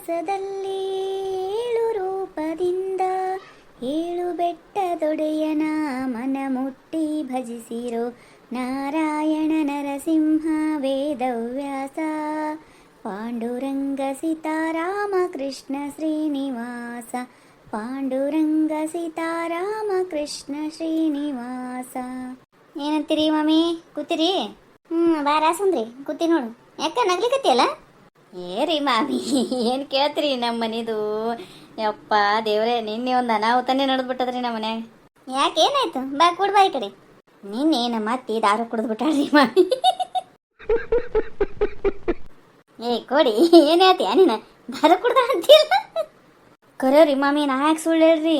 ಮಾಸದಲ್ಲಿ ಏಳು ರೂಪದಿಂದ ಏಳು ಬೆಟ್ಟದೊಡೆಯನ ಮನ ಮುಟ್ಟಿ ಭಜಿಸಿರೋ ನಾರಾಯಣ ನರಸಿಂಹ ವೇದವ್ಯಾಸ ಪಾಂಡುರಂಗ ಸೀತಾರಾಮ ಕೃಷ್ಣ ಶ್ರೀನಿವಾಸ ಪಾಂಡುರಂಗ ಸೀತಾರಾಮ ಕೃಷ್ಣ ಶ್ರೀನಿವಾಸ. ಏನಂತೀರಿ ಮಮ್ಮಿ? ಕೂತಿರಿ? ಬಾರ ಸುಂದ್ರಿ ಕೂತಿ ನೋಡು. ಯಾಕ ನಗ್ಲಿಕತ್ತಿಯಲ್ಲ? ಏರಿ ಮಾಮಿ ಏನು ಕೇಳ್ತೀರಿ ನಮ್ಮ ಮನಿದು? ಯಪ್ಪ ದೇವ್ರೆ, ನಿನ್ನೆ ಒಂದು ಅನಾಹುತನೇ ನಡೆದ್ಬಿಟ್ಟದ್ರಿ ನಮ್ಮ ಮನ್ಯಾಗ. ಯಾಕೆ ಏನಾಯ್ತು? ಬಾ ಕೂಡ್ ಬಾ ಈ ಕಡೆ. ನಿನ್ನೆ ನಮ್ಮ ಅತ್ತಿ ದಾರು ಕುಡಿದ್ಬಿಟ್ಟಾಳ್ರಿ ಮಾಮಿ. ಏ ಕೊಡಿ, ಏನಾಯ್ತು ನೀನು ದಾರು ಕುಡ್ದ ಅಂತೀಯಲ್ಲ? ಕರೆಯವ್ರಿ ಮಾಮಿ, ನಾ ಯಾಕೆ ಸುಳ್ಳು ಹೇಳ್ರಿ?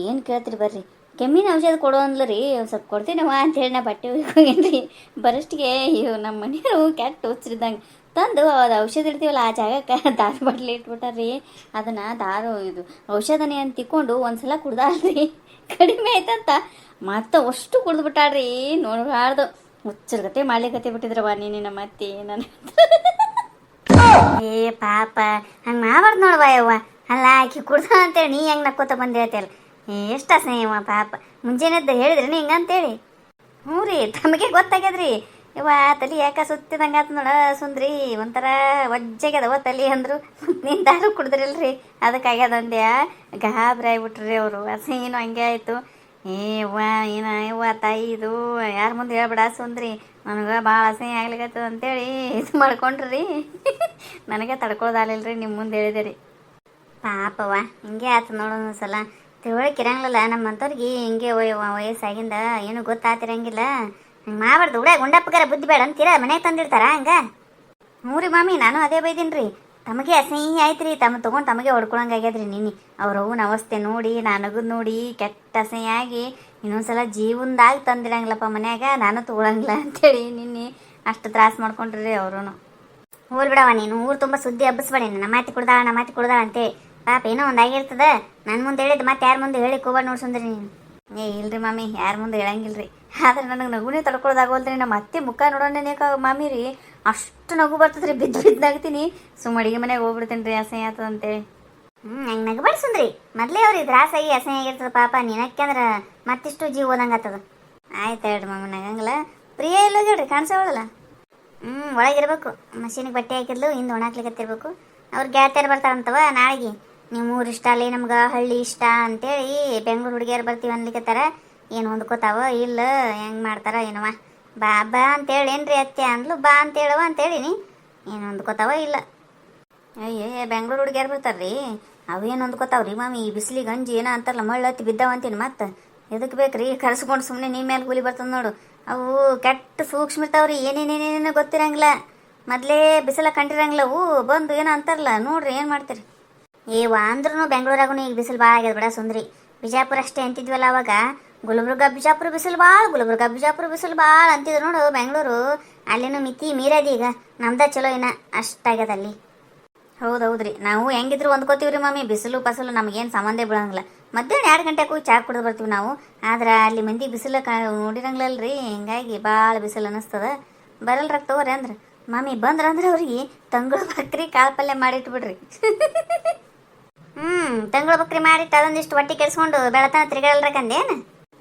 ಏನು ಕೇಳ್ತೀರಿ ಬರ್ರಿ. ಕೆಮ್ಮಿನ ಔಷಧ ಕೊಡೋ ಅಂದ್ಲರಿ, ಒಂದು ಸ್ವಲ್ಪ ಕೊಡ್ತೀನವ ಅಂತೇಳಿ ನಾ ಬಟ್ಟೆ ಹೋಗೇನ್ರಿ. ಬರಷ್ಟಿಗೆ ಇವು ನಮ್ಮ ಮನೆಯವರು ಕೆಟ್ಟ ಹುಚ್ಚರಿದ್ದಂಗೆ ತಂದು ಅದು ಔಷಧ ಇಡ್ತೀವಲ್ಲ ಆ ಜಾಗಕ್ಕೆ ದಾರು ಬಾಟ್ಲಿ ಇಟ್ಬಿಟ್ಟಾರ್ರಿ. ಅದನ್ನು ದಾರು ಇದು ಔಷಧನೇ ಅಂತ ತಿಕ್ಕೊಂಡು ಒಂದ್ಸಲ ಕುಡ್ದಾಳ್ರಿ, ಕಡಿಮೆ ಆಯ್ತಂತ ಮತ್ತೆ ಅಷ್ಟು ಕುಡ್ದುಬಿಟ್ಟಾಳ್ರಿ. ನೋಡಬಾರ್ದು, ಹುಚ್ಚರ್ಗತೆ ಮಾಡ್ಲಿಕತ್ತೆ ಬಿಟ್ಟಿದ್ರವ ನೀನು ನಮ್ಮ ಅತ್ತಿ ನನ್ನ. ಏ ಪಾಪ, ಹಂಗೆ ಮಾಡಬಾರ್ದು ನೋಡವ ಯವ್ವ. ಅಲ್ಲ ಆಕಿ ಕುಡ್ದ ಅಂತೇಳಿ ನೀ ಹೆಂಗೆ ನಕ್ಕೋತ ಬಂದು ಹೇಳ್ತೀಯಲ್ಲ, ಎಷ್ಟು ಅಸಹ್ಯವ ಪಾಪ. ಮುಂಜಾನೆದ್ದು ಹೇಳಿದ್ರಿ ಹಿಂಗಂತೇಳಿ? ಹ್ಞೂ ರೀ, ತಮಗೆ ಗೊತ್ತಾಗ್ಯದ್ರಿ. ಇವ ತಲೆ ಯಾಕೆ ಸುತ್ತಿದಂಗೆ ಆತು ನೋಡ ಸುಂದ್ರಿ, ಒಂಥರ ವಜ್ಜಾಗ್ಯದವ ತಲೆ ಅಂದರು. ನೀನು ದಾರು ಕುಡಿದ್ರಿಲ್ರಿ ಅದಕ್ಕಾಗ್ಯದ ಅಂದ್ಯ. ಗಾಬರಿ ಆಗ್ಬಿಟ್ರಿ ಅವರು. ಅಸಹ್ಯನೂ ಹಂಗೆ ಆಯಿತು. ಏವ್ವ ಏನ ಯವ್ವ ತಾಯಿ, ಇದು ಯಾರ ಮುಂದೆ ಹೇಳ್ಬೇಡ ಸುಂದ್ರಿ, ನನಗೆ ಭಾಳ ಅಸಹ್ಯ ಆಗ್ಲಿಕತ್ತದ ಅಂತೇಳಿ ಇದು ಮಾಡ್ಕೊಂಡ್ರಿ. ನನಗೆ ತಡ್ಕೊಳ್ದಾಲಿಲ್ರಿ, ನಿಮ್ಮ ಮುಂದೆ ಹೇಳಿದೆ ರೀ. ಪಾಪವ ಹಿಂಗೆ ಆಯ್ತು ನೋಡೋಣ ಸಲ. ತಿಳುವಳಿಕೆ ಇರಂಗಿಲ್ಲ ನಮ್ಮಂಥವ್ರಿಗೆ. ಹಿಂಗೆ ವಯಸ್ಸಾಗಿಂದ ಏನು ಗೊತ್ತಾತಿರಂಗಿಲ್ಲ. ಹಂಗೆ ಮಾಡಬಾರ್ದು. ಹುಡುಗ ಗುಂಡಪ್ಪಗಾರ ಬುದ್ಧಿ ಬೇಡ ಅಂತೀರ, ಮನೆಗೆ ತಂದಿರ್ತಾರ ಹಂಗೆ? ಹ್ಞೂ ರೀ ಮಾಮಿ, ನಾನು ಅದೇ ಬೈದೀನಿ ರೀ. ತಮಗೆ ಅಸಹ್ಯ ಆಯ್ತು ರೀ, ತೊಗೊಂಡು ತಮಗೆ ಹೊಡ್ಕೊಳಂಗೆ ಆಗ್ಯದ್ರಿ. ನಿನ್ನೆ ಅವ್ರ ಅವ್ವನ ಅವಸ್ಥೆ ನೋಡಿ, ನನಗದು ನೋಡಿ ಕೆಟ್ಟ ಅಸಹ್ಯ ಆಗಿ ಇನ್ನೊಂದ್ಸಲ ಜೀವನದಾಗ ತಂದಿರಂಗಿಲ್ಲಪ್ಪ ಮನ್ಯಾಗ, ನಾನು ತೊಗೊಳಂಗಿಲ್ಲ ಅಂತೇಳಿ ನಿನ್ನೆ ಅಷ್ಟು ತ್ರಾಸ ಮಾಡ್ಕೊಂಡ್ರಿ ಅವರು. ಹೋಲ್ ಬಿಡವ ನೀನು, ಊರು ತುಂಬ ಸುದ್ದಿ ಹಬ್ಬಿಸ್ಬೇಡಿ. ನಮ್ಮ ಮಾತಿ ಕುಡ್ದಾಳ ಅಂತೇಳಿ. ಪಾಪ ಏನೋ ಒಂದು ಆಗಿರ್ತದ. ನನ್ನ ಮುಂದೆ ಹೇಳಿದ್ದು ಮತ್ತೆ ಯಾರ ಮುಂದೆ ಹೇಳಿ ಕೋಬಾಡ್ ನೋಡ್ಸಂದ್ರಿ ನೀನು. ಏ ಇಲ್ರಿ ಮಾಮಿ, ಯಾರ ಮುಂದೆ ಹೇಳಂಗಿಲ್ರಿ. ಆದ್ರೆ ನನಗೆ ನಗುನೇ ತಡ್ಕೊಳೋದಾಗೋಲ್ರಿ. ನಮ್ಮ ಅತ್ತೆ ಮುಖ ನೋಡೋಣ ಮಾಮಿ ರೀ, ಅಷ್ಟು ನಗು ಬರ್ತದ್ರಿ. ಬಿದ್ದು ನಗ್ತೀನಿ. ಸುಮ್ಮ ಅಡಿಗೆ ಮನೆಗೆ ಹೋಗ್ಬಿಡ್ತೀನಿ ರೀ, ಅಸಹ್ಯ ಆಗ್ತದ ಅಂತೇಳಿ. ಹಂಗೆ ನಗಬಾರ್ದು ಸುಂದ್ರಿ. ಮೊದಲೇ ಅವ್ರಿಗೆ ತ್ರಾಸಾಗಿ ಅಸಹ್ಯ ಆಗಿರ್ತದ ಪಾಪ. ನೀನಕ್ಕೆ ಅಂದ್ರೆ ಮತ್ತಿಷ್ಟು ಜೀವ ಓದಂಗೆ ಆಗ್ತದ. ಆಯ್ತು ಹೇಳ್ರಿ ಮಾಮಿ, ನಗಂಗಿಲ್ಲ. ಪ್ರಿಯ ಎಲ್ಲ ಹೇಳ್ರಿ, ಕಾಣಿಸೋಳಲ್ಲ. ಒಳಗಿರ್ಬೇಕು. ಮಷೀನಿಗೆ ಬಟ್ಟೆ ಹಾಕಿದ್ಲು, ಹಿಂದೆ ಒಣಾಕ್ಲಿಕ್ಕತ್ತಿರ್ಬೇಕು. ಅವ್ರು ಗೆಳತಿಯರು ಬರ್ತಾರಂತವ ನಾಳೆಗೆ. ನೀವು ಊರು ಇಷ್ಟ ಅಲ್ಲಿ, ನಮ್ಗೆ ಹಳ್ಳಿ ಇಷ್ಟ ಅಂತೇಳಿ ಬೆಂಗ್ಳೂರು ಹುಡುಗಿಯರು ಬರ್ತೀವಿ ಅನ್ಲಿಕ್ಕತ್ತಾರ. ಏನು ಹೊಂದ್ಕೋತಾವ ಇಲ್ಲ ಹೆಂಗೆ ಮಾಡ್ತಾರ ಏನವ. ಬಾ ಬಾ ಅಂತೇಳಿ ಏನ್ರಿ ಅತ್ತೆ ಅಂದ್ಲು. ಬಾ ಅಂತೇಳವ ಅಂತೇಳಿನಿ. ಏನು ಹೊಂದ್ಕೋತಾವ ಇಲ್ಲ. ಅಯ್ಯ ಬೆಂಗ್ಳೂರು ಹುಡುಗಿಯರು ಬರ್ತಾರ್ರಿ, ಅವೇನು ಹೊಂದ್ಕೋತಾವ್ರಿ ಮಾಮಿ. ಈ ಬಿಸಿಲಿಗೆ ಗಂಜಿ ಏನೋ ಅಂತಾರಲ್ಲ, ಮಳ್ಳತ್ತಿ ಬಿದ್ದಾವಂತೀನಿ. ಮತ್ತೆ ಎದಕ್ಕೆ ಬೇಕ್ರಿ ಕರ್ಸ್ಕೊಂಡು ಸುಮ್ಮನೆ ನಿಮ್ಮ ಮೇಲೆ ಕೂಲಿ ಬರ್ತದೆ ನೋಡು. ಅವು ಕೆಟ್ಟ ಸೂಕ್ಷ್ಮ ಇರ್ತಾವ್ರಿ, ಏನೇನೇನೇನೋ ಗೊತ್ತಿರಂಗಿಲ್ಲ. ಮೊದಲೇ ಬಿಸಿಲ ಕಂಡಿರಂಗಿಲ್ಲ ಅವು. ಬಂದು ಏನೋ ಅಂತಾರಲ್ಲ, ನೋಡ್ರಿ ಏನು ಮಾಡ್ತೀರಿ. ಅಂದ್ರೂ ಬೆಂಗಳೂರಾಗೂ ಈಗ ಬಿಸಿಲು ಭಾಳ ಆಗ್ಯದ ಬಿಡ ಸುಂದ್ರಿ. ಬಿಜಾಪುರ ಅಷ್ಟೇ ಅಂತಿದ್ವಲ್ಲ ಅವಾಗ. ಗುಲ್ಬರ್ಗ ಬಿಜಾಪುರ ಬಿಸಿಲು ಭಾಳ ಅಂತಿದ್ರು ನೋಡು ಬೆಂಗಳೂರು. ಅಲ್ಲಿನೂ ಮಿತಿ ಮೀರದಿ. ಈಗ ನಮ್ದ ಚಲೋ ಏನ ಅಷ್ಟಾಗ್ಯದ ಅಲ್ಲಿ. ಹೌದೌದ್ರಿ, ನಾವು ಹೆಂಗಿದ್ರು ಹೊಂದ್ಕೋತೀವ್ರಿ ಮಾಮಿ. ಬಿಸಿಲು ಪಸಲು ನಮಗೇನು ಸಂಬಂಧ ಬೀಳಂಗಿಲ್ಲ. ಮಧ್ಯಾಹ್ನ 2 ಗಂಟೆಗೆ ಹೋಗಿ ಚಾ ಕುಡಿದು ಬರ್ತೀವಿ ನಾವು. ಆದ್ರೆ ಅಲ್ಲಿ ಮಂದಿ ಬಿಸಿಲು ನೋಡಿರಂಗಿಲ್ಲಲ್ರಿ, ಹಿಂಗಾಗಿ ಭಾಳ ಬಿಸಿಲು ಅನ್ನಿಸ್ತದ. ಬರಲ್ರ ತಗೋರಿ ಅಂದ್ರೆ ಮಾಮಿ. ಬಂದ್ರಂದ್ರೆ ಅವ್ರಿಗೆ ತಂಗಳು ಬಕ್ರಿ ಕಾಳು ಪಲ್ಯ ಮಾಡಿಟ್ಬಿಡ್ರಿ. ತಂಗಳು ಬಕ್ರಿ ಮಾಡಿಟ್ಟು ಅದೊಂದಿಷ್ಟು ಹೊಟ್ಟೆ ಕೆಡಿಸ್ಕೊಂಡು ಬೆಳತನ ತಿರ್ಗಾಡಲ್ರಕಂದೇನು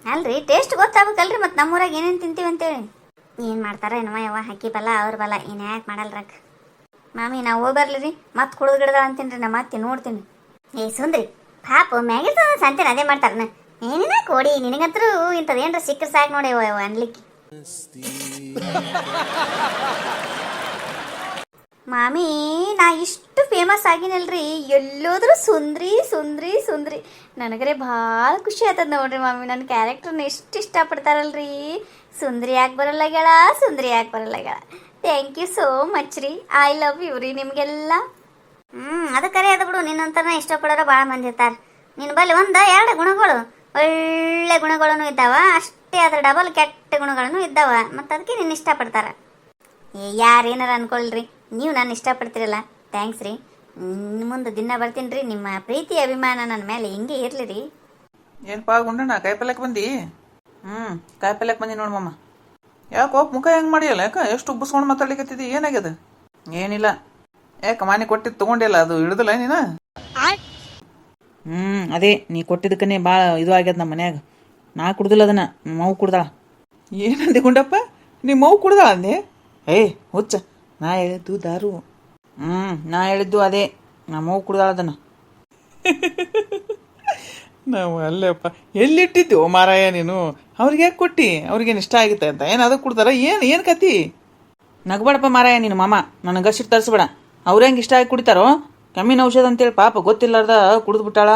ಅಲ್ರಿ. ಟೇಸ್ಟ್ ಗೊತ್ತಾಗಬೇಕಲ್ರಿ. ಮತ್ತು ನಮ್ಮೂರಾಗ ಏನೇನು ತಿಂತೀವಿ ಅಂತೇಳಿ. ಏನು ಮಾಡ್ತಾರ ಏನವ ಯವ್ವ, ಅಕ್ಕಿ ಬಲ ಅವ್ರ ಬಲ, ಏನು ಯಾಕೆ ಮಾಡಲ್ರಕ್ಕ. ಮಾಮಿ ನಾವು ಹೋಗಿ ಬರ್ಲಿ, ಮತ್ತೆ ಕುಡಿದು ಗಿಡದ ಅಂತೀನಿ ರೀ. ನಮ್ಮ ಅತ್ತಿ ನೋಡ್ತೀನಿ. ಸುಂದ್ರಿ ಪಾಪ ಮ್ಯಾಗಿರ್ತದ ಸಂತೇನೆ ಅದೇ ಮಾಡ್ತಾರನ. ಏನಿನ ಕೋಡಿ, ನಿನಗಂತರೂ ಇಂಥದ್ದು ಏನ್ರ ಸಿಕ್ಕರೆ ಸಾಕು ನೋಡಿ ಅನ್ಲಿಕ್ಕೆ. ಮಾಮಿ ನಾ ಇಷ್ಟು ಫೇಮಸ್ ಆಗಿನಲ್ರಿ, ಎಲ್ಲೋದ್ರೂ ಸುಂದ್ರಿ ಸುಂದ್ರಿ ಸುಂದ್ರಿ. ನನಗರೆ ಭಾಳ ಖುಷಿ ಆಯ್ತದ ನೋಡ್ರಿ ಮಾಮಿ. ನನ್ನ ಕ್ಯಾರೆಕ್ಟರ್ನ ಎಷ್ಟು ಇಷ್ಟಪಡ್ತಾರಲ್ರಿ. ಸುಂದ್ರಿ ಯಾಕೆ ಬರಲ್ಲಾಗ್ಯಾಳ, ಸುಂದ್ರಿ ಯಾಕೆ ಬರಲ್ಲಾಗ್ಯಾಳ. ಥ್ಯಾಂಕ್ ಯು ಸೋ ಮಚ್ ರೀ. ಐ ಲವ್ ಯು ರೀ ನಿಮಗೆಲ್ಲ. ಅದು ಕರೆ ಅದ ಬಿಡು. ನಿನ್ನಂತನ ಇಷ್ಟಪಡೋರು ಭಾಳ ಮಂದಿ ಇರ್ತಾರೆ. ನಿನ್ನ ಬಲ್ಲಿ 1-2 ಗುಣಗಳು, ಒಳ್ಳೆ ಗುಣಗಳೂ ಇದ್ದಾವ. ಅಷ್ಟೇ ಅದ್ರ ಡಬಲ್ ಕೆಟ್ಟ ಗುಣಗಳನ್ನು ಇದ್ದಾವ. ಮತ್ತು ಅದಕ್ಕೆ ನಿನ್ನ ಇಷ್ಟಪಡ್ತಾರೆ. ಯಾರೇನಾರ ಅನ್ಕೊಳ್ರಿ, ನೀವು ನಾನು ಇಷ್ಟಪಡ್ತೀರಲ್ಲ, ಥ್ಯಾಂಕ್ಸ್ ರೀ. ಮುಂದೆ ದಿನ ಬರ್ತೀನಿ ರೀ. ನಿಮ್ಮ ಪ್ರೀತಿ ಅಭಿಮಾನ ನನ್ನ ಮೇಲೆ ಹಿಂಗೆ ಇರಲಿ ರೀ. ಏನಪ್ಪಾ ಗುಂಡಣ್ಣ, ಕಾಯಿಪಲ್ಯಕ್ಕೆ ಬಂದು? ಕಾಯಿಪಲ್ಯಕ್ಕೆ ಬಂದು ನೋಡಮ್ಮ. ಯಾಕೋ ಮುಖ ಹೆಂಗೆ ಮಾಡಿಯಲ್ಲ? ಯಾಕೆ ಎಷ್ಟು ಉಬ್ಬಿಸ್ಕೊಂಡು ಮಾತಾಡ್ಲಿಕ್ಕತ್ತಿದ್ದಿ? ಏನಾಗ್ಯದ? ಏನಿಲ್ಲ, ಯಾಕೆ ಮಾನಿ ಕೊಟ್ಟಿದ್ದು ತೊಗೊಂಡಿಲ್ಲ, ಅದು ಹಿಡ್ದಲ್ಲ ನೀನು? ಅದೇ ನೀ ಕೊಟ್ಟಿದ್ದಕ್ಕನೇ ಭಾಳ ಇದು ಆಗ್ಯದ ನಮ್ಮ ಮನ್ಯಾಗ. ನಾ ಕುಡ್ದಿಲ್ಲ ಅದನ್ನ, ಮಗು ಕುಡ್ದಾಳ. ಏನಂದೆ ಗುಂಡಪ್ಪ, ನಿಮ್ಮ ಮಗು ಕುಡ್ದಾಳ ಅಂದೆ? ಹುಚ್ಚ, ನಾ ಹೇಳಿದ್ದು ದಾರು. ನಾ ಹೇಳಿದ್ದು ಅದೇ, ನಮ್ಮ ಮಗು ಕುಡ್ದಾಳ ಅದನ್ನ. ನಾವು ಅಲ್ಲಪ್ಪ ಎಲ್ಲಿಟ್ಟಿದ್ದು ಮಾರಾಯ ನೀನು? ಅವ್ರಿಗೆ ಯಾಕೆ ಕೊಟ್ಟಿ? ಅವ್ರಿಗೇನು ಇಷ್ಟ ಆಗಿತ್ತೆ ಅಂತ ಏನು ಅದು ಕುಡ್ದಾರ? ಏನು ಕತಿ? ನಗ್ಬೇಡಪ್ಪ ಮಾರಾಯ ನೀನು ಮಾಮ, ನನಗೆ ಗಸಿಟ್ಟು ತರಿಸ್ಬೇಡ. ಅವ್ರು ಹೆಂಗೆ ಇಷ್ಟ ಆಗಿ ಕುಡಿತಾರೋ, ಕೆಮ್ಮಿನ ಔಷಧ ಅಂತೇಳಿ ಪಾಪ ಗೊತ್ತಿಲ್ಲಾರ್ದ ಕುಡಿದು ಬಿಟ್ಟಾಳ.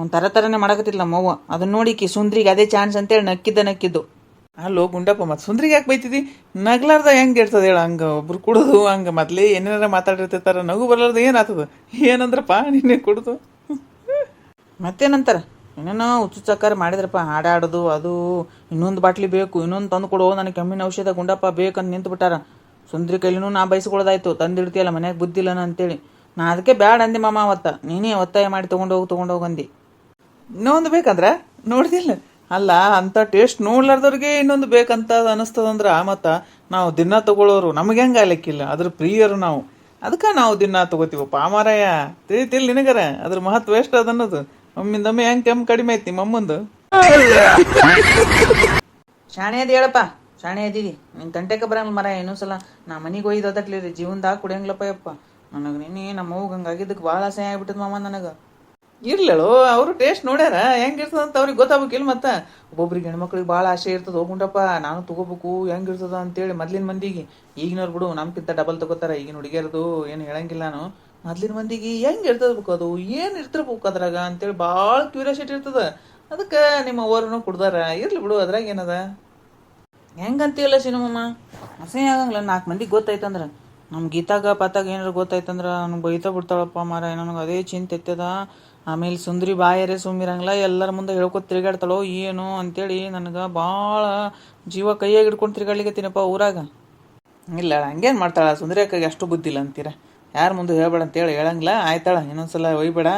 ಒಂದು ಥರನೇ ಮಾಡಕತ್ತಿಲ್ಲ ನಮ್ಮವ್ವ. ಅದನ್ನ ನೋಡಿಕಿ ಸುಂದ್ರಿಗೆ ಅದೇ ಚಾನ್ಸ್ ಅಂತೇಳಿ ನಕ್ಕಿದ್ದು. ಅಲ್ಲೋ ಗುಂಡಪ್ಪ, ಮತ್ತೆ ಸುಂದ್ರಿಗೆ ಯಾಕೆ ಬೈತಿದ್ದಿ? ನಗ್ಲಾರ್ದ ಹೆಂಗೆ ಇರ್ತದೆ ಹೇಳ? ಹಂಗೆ ಒಬ್ರು ಕುಡಿದು ಹಂಗೆ ಮೊದಲೇ ಏನೇನಾರ ಮಾತಾಡಿರ್ತಿರ್ತಾರ, ನಗು ಬರಲಾರ್ದ ಏನಾಗ್ತದ? ಏನಂದ್ರಪ್ಪ ನಿನ್ನೆ ಕುಡ್ದು? ಮತ್ತೇನಂತಾರ, ಏನೇನೋ ಹುಚ್ಚುಚ್ಚಕ್ಕಾರ ಮಾಡಿದ್ರಪ್ಪ, ಹಾಡಾಡೋದು ಅದು. ಇನ್ನೊಂದು ಬಾಟ್ಲಿ ಬೇಕು, ಇನ್ನೊಂದು ತಂದು ಕೊಡು, ನನಗೆ ಕೆಮ್ಮಿನ ಔಷಧ ಗುಂಡಪ್ಪ ಬೇಕಂತ ನಿಂತು ಬಿಟ್ಟಾರ. ಸುಂದ್ರಿ ಕೈಲಿನೂ ನಾ ಬಯಸ್ಕೊಳ್ಳೋದಾಯ್ತು, ತಂದಿಡ್ತೀಯಲ್ಲ ಮನ್ಯಾಗ ಬುದ್ಧಿಲ್ಲನ ಅಂತೇಳಿ. ನಾ ಅದಕ್ಕೆ ಬ್ಯಾಡ ಅಂದೆ ಮಾಮ ಅವತ್ತ. ನೀನೇ ಒತ್ತಾಯ ಮಾಡಿ ತೊಗೊಂಡೋಗಂದು. ಇನ್ನೊಂದು ಬೇಕಂದ್ರ ನೋಡ್ದಿಲ್ಲ? ಅಲ್ಲ, ಅಂತ ಟೇಸ್ಟ್ ನೋಡ್ಲಾರ್ದವ್ರಿಗೆ ಇನ್ನೊಂದು ಬೇಕಂತ ಅನಿಸ್ತದಂದ್ರ ಮತ್ತು ನಾವು ದಿನ ತಗೊಳ್ಳೋರು ನಮಗೆ ಹೆಂಗೆ ಆಗ್ಲಿಕ್ಕಿಲ್ಲ, ಅದ್ರ ಪ್ರಿಯರು ನಾವು. ಅದಕ್ಕೆ ನಾವು ದಿನ ತಗೋತೀವಪ್ಪ ಮಾರಾಯ. ತಿಳಿತಿಲ್ಲ ನಿನಗರ ಅದ್ರ ಮಹತ್ವ ಎಷ್ಟು ಅದನ್ನೋದು? ಒಮ್ಮಿಂದೊಮ್ಮೆ ಹೆಂಗೆ ಕೆಮ್ಮು ಕಡಿಮೆ ಐತಿ ಮಮ್ಮಂದು. ಶಾಣೆ ಅದಿ ಹೇಳಪ್ಪ, ಶಾಣೆ ಅದಿದಿ. ನಿನ್ನ ತಂಟೆಗೆ ಬರಂಗಿಲ್ಲ ಮರ. ಇನ್ನೊಂದ್ಸಲ ನಾ ಮನೆಗೆ ಒಯ್ದು ಅದಕ್ಲಿ ಜೀವನದಾಗ ಕುಡಿಯಂಗಿಲ್ಲಪ್ಪ ಯಪ್ಪ. ನನಗೆ ನಿನ್ನೆ ನಮ್ಮ ಅವ್ಗೆ ಹಂಗಾಗಿದ್ದಕ್ಕೆ ಭಾಳ ಆಸೆ ಆಗ್ಬಿಟ್ಟದ ಮಾಮ ನನಗೆ. ಇರ್ಲಳು, ಅವರು ಟೇಸ್ಟ್ ನೋಡ್ಯಾರ ಹೆಂಗಿರ್ತದಂತ ಅವ್ರಿಗೆ ಗೊತ್ತಾಗ್ಬೇಕಿಲ್ಲ. ಮತ್ತು ಒಬ್ಬೊಬ್ರಿಗೆ ಹೆಣ್ಮಕ್ಳಿಗೆ ಭಾಳ ಆಸೆ ಇರ್ತದೆ, ಹೋಗುಂಡಪ್ಪ ನಾನು ತೊಗೋಬೇಕು ಹೆಂಗಿರ್ತದ ಅಂತೇಳಿ. ಮೊದ್ಲಿನ ಮಂದಿಗೆ, ಈಗಿನವ್ರು ಬಿಡು ನಮ್ಗಿಂತ ಡಬಲ್ ತಗೋತಾರ. ಈಗಿನ ಹುಡುಗಿಯರದು ಏನು ಹೇಳಂಗಿಲ್ಲ ನಾನು. ಮೊದ್ಲಿನ ಮಂದಿಗೆ ಹೆಂಗೆ ಇರ್ತದಬೇಕು, ಅದು ಏನು ಇರ್ತಿರ್ಬೇಕು ಅದ್ರಾಗ ಅಂತೇಳಿ ಭಾಳ ಕ್ಯೂರಿಯಾಸಿಟಿ ಇರ್ತದ. ಅದಕ್ಕೆ ನಿಮ್ಮ ಅವ್ರನ್ನೂ ಕುಡ್ದಾರ. ಇರ್ಲಿ ಬಿಡು, ಅದ್ರಾಗ ಏನದ? ಹೆಂಗಂತೀವಲ್ಲ ಸಿನಿಮಮ್ಮ, ಅಸಹ್ಯ ಆಗಂಗಿಲ್ಲ. 4 ಮಂದಿಗೆ ಗೊತ್ತಾಯ್ತಂದ್ರೆ, ನಮ್ಮ ಗೀತಾಗ ಪಾತಾಗ ಏನಾರು ಗೊತ್ತಾಯ್ತಂದ್ರೆ ನನಗೆ ಬೈತಾ ಬಿಡ್ತಾಳಪ್ಪ ಮಾರ. ನನಗೆ ಅದೇ ಚಿಂತೆ ಎತ್ತದ. ಆಮೇಲೆ ಸುಂದ್ರಿ ಬಾಯರೇ ಸುಮ್ಮಿರಂಗಿಲ್ಲ, ಎಲ್ಲರ ಮುಂದೆ ಹೇಳ್ಕೊತ ತಿರುಗಾಡ್ತಾಳೋ ಏನು ಅಂತೇಳಿ ನನಗೆ ಭಾಳ ಜೀವ ಕೈಯಾಗಿ ಹಿಡ್ಕೊಂಡು ತಿರುಗಾಡ್ಲಿಕತ್ತೀನಪ್ಪ ಊರಾಗ. ಇಲ್ಲ ಹಂಗೇನು ಮಾಡ್ತಾಳ ಸುಂದ್ರಿ ಅಕ್ಕಗೆ? ಅಷ್ಟು ಬುದ್ಧಿಲ್ಲ ಅಂತೀರ? ಯಾರ ಮುಂದೆ ಹೇಳ್ಬೇಡ ಅಂತೇಳಿ ಹೇಳಂಗಿಲ್ಲ. ಆಯ್ತಾಳ, ಇನ್ನೊಂದ್ಸಲ ಒಯ್ಬೇಡ,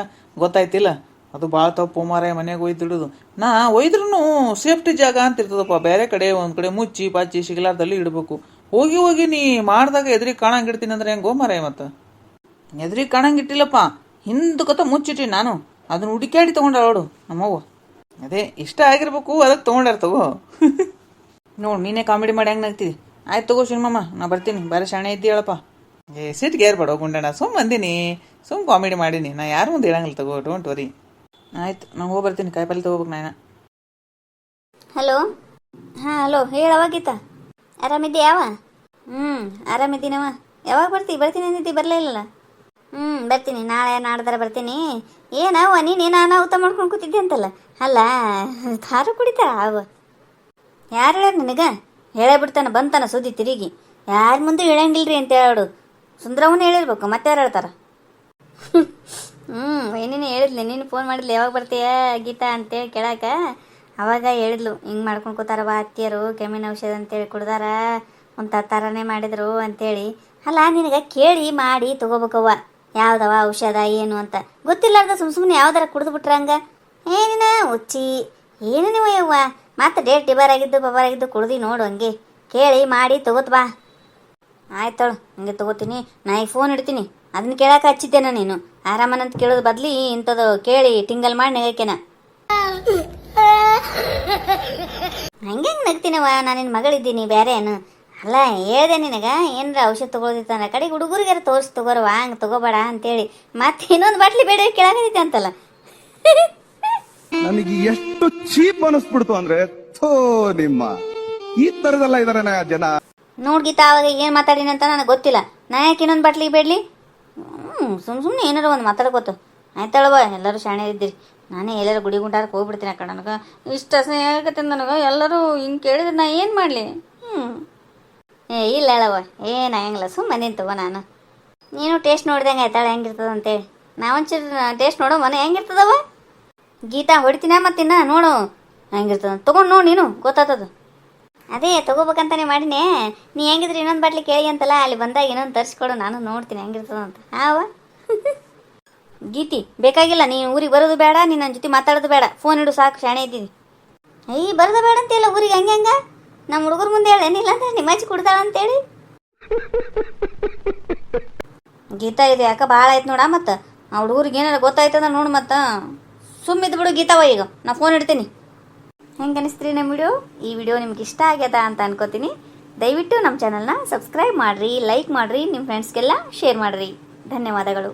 ಗೊತ್ತಾಯ್ತಿಲ್ಲ? ಅದು ಭಾಳ ತಪ್ಪು ಮಾರಾಯ ಮನೆಗೆ ಒಯ್ದಿಡೋದು. ನಾ ಒಯ್ದ್ರೂ ಸೇಫ್ಟಿ ಜಾಗ ಅಂತ ಇರ್ತದಪ್ಪ, ಬೇರೆ ಕಡೆ ಒಂದು ಕಡೆ ಮುಚ್ಚಿ ಪಾಚಿ ಸಿಗಲಾರ್ದಲ್ಲಿ ಇಡಬೇಕು. ಹೋಗಿ ನೀ ಮಾಡಿದಾಗ ಎದ್ರಿಗೆ ಕಾಣಂಗೆ ಇಡ್ತೀನಿ ಅಂದ್ರೆ ಹೆಂಗೋ ಮಾರಾಯ? ಮತ್ತು ಎದ್ರಿಗೆ ಕಾಣಂಗೆ ಇಟ್ಟಿಲ್ಲಪ್ಪ, ಹಿಂದಕತ್ತ ಮುಚ್ಚಿಟ್ಟಿ ನಾನು. ಅದನ್ನ ಹುಡುಕ್ಯಾಡಿ ತೊಗೊಂಡಾಳ ನೋಡು ನಮ್ಮವ್ವ. ಅದೇ ಇಷ್ಟ ಆಗಿರ್ಬೇಕು, ಅದಕ್ಕೆ ತೊಗೊಂಡಾರ ತಗೋ. ನೋಡು ನೀನೇ ಕಾಮಿಡಿ ಮಾಡಿ ಹೆಂಗೆ ನಗ್ತಿದ್ದಿ. ಆಯ್ತು ತಗೋ ಶಿವಮಮ್ಮ, ನಾ ಬರ್ತೀನಿ. ಬೇರೆ ಶಾಣೆ ಇದ್ದಿ ಹೇಳಪ್ಪ. ಸಿಟ್ಟಿಗೆ ಏರ್ಬೇಡ ಗುಂಡಣ್ಣ, ಸುಮ್ಮ ಬಂದೀನಿ, ಸುಮ್ಮ ಕಾಮಿಡಿ ಮಾಡೀನಿ. ನಾ ಯಾರು ಮುಂದೆ ಹೇಳಂಗಿಲ್ಲ ತಗೋ, ಡೋಂಟ್ ವರಿ. ಆಯ್ತು, ನಾನು ಹೋಗಿ ಬರ್ತೀನಿ. ಕಾಯಿಪಲ್ಲೆ ತೊಗೋಬೇಕು ನಾನು. ಹಲೋ, ಹಾಂ ಹಲೋ, ಹೇಳವ ಗೀತಾ, ಆರಾಮಿದ್ದೀಯಾವ? ಆರಾಮಿದ್ದೀನವ. ಯಾವಾಗ ಬರ್ತೀನಿ ಅಂದಿದ್ದಿ, ಬರಲೇ ಇಲ್ಲಲ್ಲ? ಬರ್ತೀನಿ, ನಾಳೆ ನಾಡ್ದಾರ ಬರ್ತೀನಿ. ಏನವ ನೀನೇನು ಅನಾಹುತ ಮಾಡ್ಕೊಂಡು ಕೂತಿದ್ದೆ ಅಂತಲ್ಲ? ಅಲ್ಲ, ಖಾರು ಕುಡಿತಾರ ಅವ? ಯಾರು ಹೇಳ್ಯಾರ ನಿನಗೆ? ಹೇಳೇ ಬಿಡ್ತಾನೆ, ಬಂತಾನ ಸುದ್ದಿ ತಿರುಗಿ. ಯಾರ ಮುಂದೆ ಹೇಳಂಗಿಲ್ರಿ ಅಂತ ಹೇಳು. ಸುಂದ್ರವನ್ನ ಹೇಳಿರ್ಬೇಕು, ಮತ್ತೆ ಯಾರು ಹೇಳ್ತಾರ? ಏನೇನು ಹೇಳಿದ್ಲಿ, ನೀನು ಫೋನ್ ಮಾಡಿದ್ಲಿ ಯಾವಾಗ ಬರ್ತೀಯ ಗೀತಾ ಅಂತೇಳಿ ಕೇಳಾಕ. ಅವಾಗ ಹೇಳಿದ್ಲು, ಹಿಂಗೆ ಮಾಡ್ಕೊಂಡು ಕೂತಾರವ ಅತ್ತಿಯರು, ಕೆಮ್ಮಿನ ಔಷಧ ಅಂತೇಳಿ ಕುಡ್ದಾರ, ಒಂದು ಥರನೇ ಮಾಡಿದ್ರು ಅಂತೇಳಿ. ಅಲ್ಲ, ನಿನಗೆ ಕೇಳಿ ಮಾಡಿ ತೊಗೋಬೇಕವ್ವ, ಯಾವ್ದವ ಔಷಧ ಏನು ಅಂತ. ಗೊತ್ತಿಲ್ಲಾರ್ದ ಸುಮ್ಮನೆ ಯಾವ್ದಾರ ಕುಡಿದು ಬಿಟ್ರೆ ಹಂಗೆ ಏನಿನ ಉಚ್ಚಿ ಏನು ನೀವು ಯವ್ವ. ಮತ್ತೆ ಡೇಟ್ ಬಬರಾಗಿದ್ದು ಕುಡ್ದು ನೋಡು. ಹಂಗೆ ಕೇಳಿ ಮಾಡಿ ತೊಗೋತ್ ಬಾ. ಆಯ್ತಳು, ಹಂಗೆ ತೊಗೋತೀನಿ. ನಾ ಈಗ ಫೋನ್ ಇಡ್ತೀನಿ. ಅದನ್ನ ಕೇಳಕ್ಕೆ ಹಚ್ಚಿದ್ದೇನ ನೀನು? ಆರಾಮನಂತ ಕೇಳೋದು ಬದ್ಲಿ ಇಂಥದ್ದು ಕೇಳಿ ಟಿಂಗಲ್ ಮಾಡಿ ನೆಗಕೇನ. ಹಂಗೆ ನಗ್ತೀನವ, ನಾನು ನಿನ್ನ ಮಗಳಿದ್ದೀನಿ, ಬೇರೆ ಏನು ಅಲ್ಲ. ಹೇಳ್ದೆ ನಿನಗೆ ಏನರ ಔಷಧ ತೊಗೊಳದಿತ್ತಂದ್ರೆ ಕಡೆಗೆ ಹುಡುಗರಿಗಾರ ತೋರಿಸಿ ತೊಗೋರವ, ಹಂಗೆ ತೊಗೋಬೇಡ ಅಂತೇಳಿ. ಮತ್ತೆ ಇನ್ನೊಂದು ಬಾಟ್ಲಿ ಬೇಡ ಕೇಳಾಕೈತೆ ಅಂತಲ್ಲ. ನನಗೆ ಎಷ್ಟು ಚೀಪ್ ಅನಿಸ್ಬಿಡ್ತು ಅಂದ್ರೆ, ಥೋ ನಿಮ್ಮ ಈ ತರದೆಲ್ಲ ಇದಾರೆ ಜನ. ನೋಡ್ಗೀತಾ, ಅವಾಗ ಏನು ಮಾತಾಡಿನ ಅಂತ ನನಗೆ ಗೊತ್ತಿಲ್ಲ. ನಾ ಯಾಕೆ ಇನ್ನೊಂದು ಬಾಟ್ಲಿಗೆ ಬೇಡಲಿ? ಸುಮ್ಮನೆ ಏನಾರ ಒಂದು ಮಾತಾಡ್ಕೋತು. ಆಯ್ತಾಳವ, ಎಲ್ಲರೂ ಶಾಣೆ ಇದ್ದೀರಿ. ನಾನೇ ಎಲ್ಲರೂ ಗುಡಿ ಗುಂಟಾರಕ್ಕೆ ಹೋಗ್ಬಿಡ್ತೀನಿ. ಆ ಕಡೆ ನನಗೆ ಇಷ್ಟ ಅಸಹ್ಯ ಆಗತ್ತೆ ನನಗೆ. ಎಲ್ಲರೂ ಹಿಂಗೆ ಕೇಳಿದ್ರೆ ನಾ ಏನು ಮಾಡಲಿ? ಇಲ್ಲ ಹೇಳವ, ಏನು ಆಗಂಗಿಲ್ಲ, ಸುಮ್ಮನೆ ನಿಂತವ. ನಾನು ನೀನು ಟೇಸ್ಟ್ ನೋಡ್ದಂಗೆ ಆಯ್ತಾಳೆ ಹೆಂಗಿರ್ತದ ಅಂತೇಳಿ. ನಾವೊಂಚೂರು ಟೇಸ್ಟ್ ನೋಡೋ ಮನೆ ಹೆಂಗಿರ್ತದವ ಗೀತಾ. ಹೊಡಿತೀನ ಮತ್ತಿನ್ನ ನೋಡು ಹೆಂಗಿರ್ತದ, ತೊಗೊಂಡು ನೋಡಿ ನೀನು, ಗೊತ್ತಾಗ್ತದ. ಅದೇ ತೊಗೋಬೇಕಂತಾನೆ ಮಾಡಿನೇ. ನೀ ಹೆಂಗಿದ್ರೆ ಇನ್ನೊಂದು ಬಾಟ್ಲಿ ಕೇಳಿ ಅಂತಲ್ಲ, ಅಲ್ಲಿ ಬಂದಾಗ ಇನ್ನೊಂದು ತರಿಸ್ಕೊಡು, ನಾನು ನೋಡ್ತೀನಿ ಹೆಂಗಿರ್ತದ ಅಂತ. ಹಾವ ಗೀತಿ, ಬೇಕಾಗಿಲ್ಲ ನೀನು ಊರಿಗೆ ಬರೋದು ಬೇಡ, ನೀನು ನನ್ನ ಜೊತೆ ಮಾತಾಡೋದು ಬೇಡ. ಫೋನ್ ಇಡು ಸಾಕು, ಶಾಣೆ ಇದ್ದೀನಿ. ಬರೋದು ಬೇಡ ಅಂತೆಲ್ಲ ಊರಿಗೆ. ಹಂಗೆ ನಮ್ಮ ಹುಡುಗರ ಮುಂದೆ ಹೇಳೇನಿಲ್ಲ ಅಂದ್ರೆ ನಿಮ್ಮ ಅಜ್ಜಿ ಕುಡ್ದಾಳ ಅಂತೇಳಿ. ಗೀತಾ ಇದು ಯಾಕೆ ಭಾಳ ಆಯ್ತು ನೋಡ ಮತ್ತು ಆ ಹುಡುಗರಿಗೆ ಏನಾರ ಗೊತ್ತಾಯ್ತದ ನೋಡಿ ಮತ್ತು ಸುಮ್ಮಿದ್ದು ಬಿಡು ಗೀತಾವ, ಈಗ ನಾ ಫೋನ್ ಇಡ್ತೀನಿ. ಹೆಂಗೆ ಅನಿಸ್ತ್ರಿ ನಮ್ಮ ವಿಡಿಯೋ? ಈ ವಿಡಿಯೋ ನಿಮ್ಗೆ ಇಷ್ಟ ಆಗ್ಯದ ಅಂತ ಅನ್ಕೋತೀನಿ. ದಯವಿಟ್ಟು ನಮ್ಮ ಚಾನಲ್ನ ಸಬ್ಸ್ಕ್ರೈಬ್ ಮಾಡಿರಿ, ಲೈಕ್ ಮಾಡಿರಿ, ನಿಮ್ಮ ಫ್ರೆಂಡ್ಸ್ಗೆಲ್ಲ ಶೇರ್ ಮಾಡಿರಿ. ಧನ್ಯವಾದಗಳು.